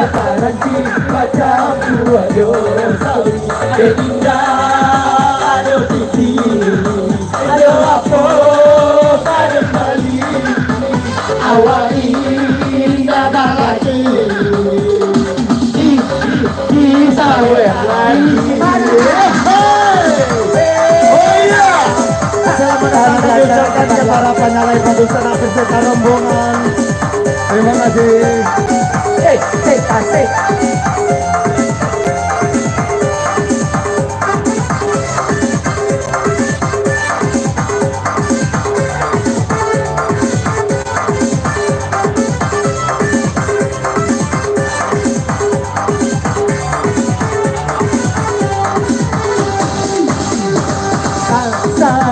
Nanti macam ayo sawi ayo titi ayo apa pada kali awak ini dah lagi di sawe lagi. Oh iya, selamat datang ke para penyalai Padusana peserta rombongan. Terima kasih. Asik.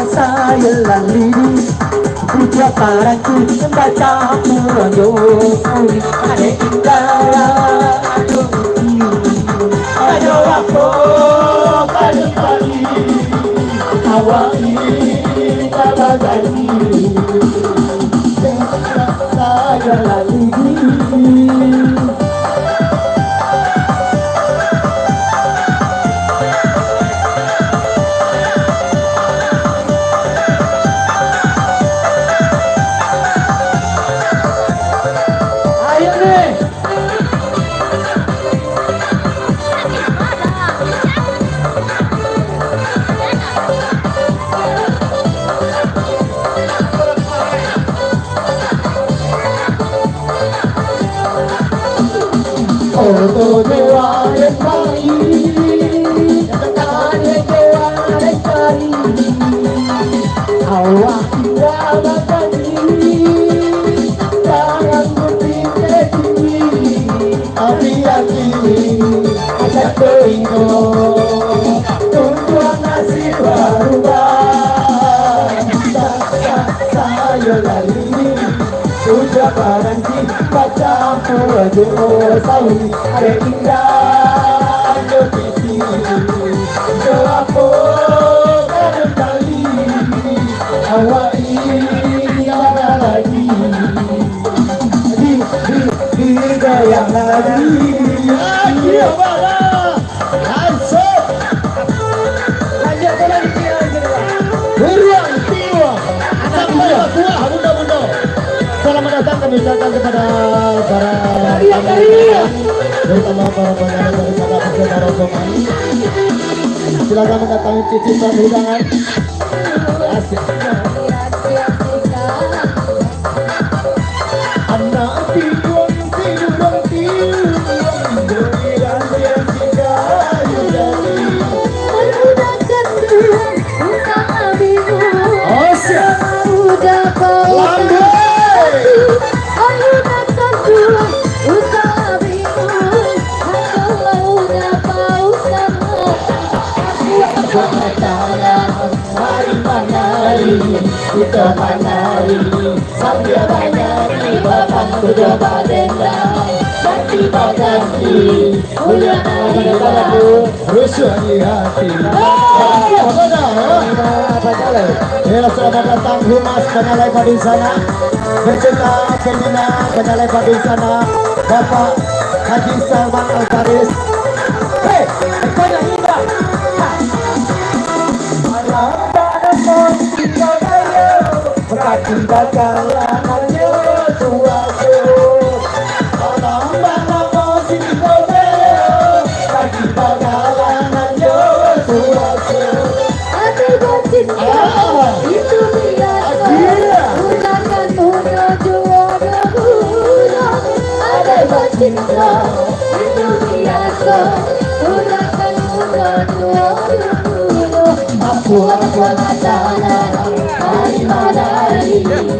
Saya lalui puja parangku membaca puranyo ada indah ayo aku pada kali awak ini tak ganti saya lalui. Foto dewa yang baik, tanya dewa yang cari, awak tidak bakal jangan berpikir tinggi, hati-hati, ada teringo, tujuan nasib berubah, saya lagi. Sudah berhenti baca puasa sawi ada indah ayo titi apa kadang kali awak ini ada lagi di goyang lagi ayo bala asok lanjut lagi beruang tiwa sampai buah bunda-bunda. Selamat datang kami ucapkan kepada para terutama para penyanyi daripada peserta rombongan. Silakan mendatangi cicipan hidangan. Asik. Anak tidur kita menari sambil menyanyi bapak sudah badenda ganti baganti bulan hari baru rusuh di hati. Apa dah? Selamat datang Humas Penyalai Padusana berserta Pembina Penyalai Padusana Bapak Haji Salman Al-Faris. Hei, banyak indah. Kita kalangannya suatu orang mana masih boleh lagi kalangannya suatu ada cinta itu biasa gunakan punya juara ada cinta itu biasa gunakan punya juara aku macana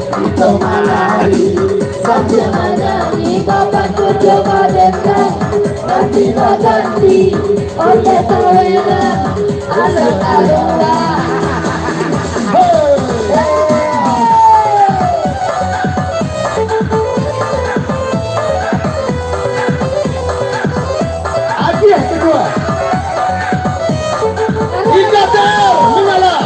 itu malari sambil menyanyi bapak coba dengar ganti oleh tawela alur-alur. Hadiah kedua Ingatar Mengalah.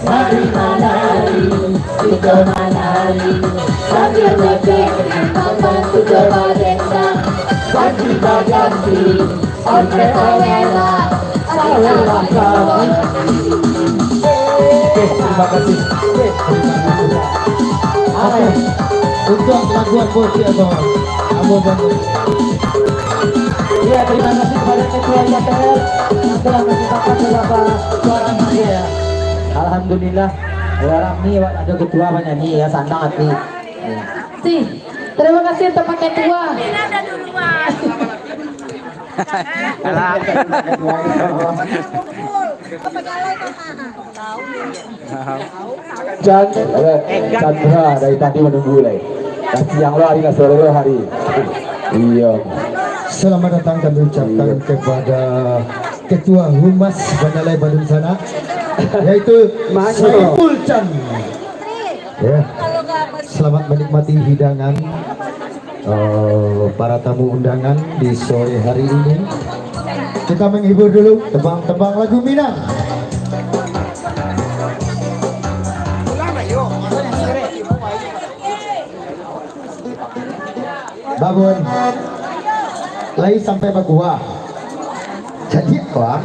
Mari menari, kita menari sambil berdendang, membantu berbadengan. Ganti-ganti, oleh-olehlah, olehlah kami. Terima kasih. Oke, untuk laguan Boti Abang, Abang Bandung. Ya, terima kasih kepada Ketua YPL yang telah menciptakan beberapa suara ya. Alhamdulillah, orang ini ada ketua penyanyi ya, sandang hati. Sih, terima kasih untuk Pak Ketua. Chandra dari tadi menunggu lagi. Dan siang lo hari sore hari. Iya. Selamat datang kami ucapkan kepada Ketua Humas Banalai Bandung sana, yaitu Saiful Chan. Ya. Selamat menikmati hidangan para tamu undangan di sore hari ini. Kita menghibur dulu tebang-tebang lagu Minang. Babon lagi sampai bagua jadi apa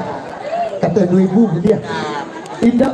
kata 2000 dia tidak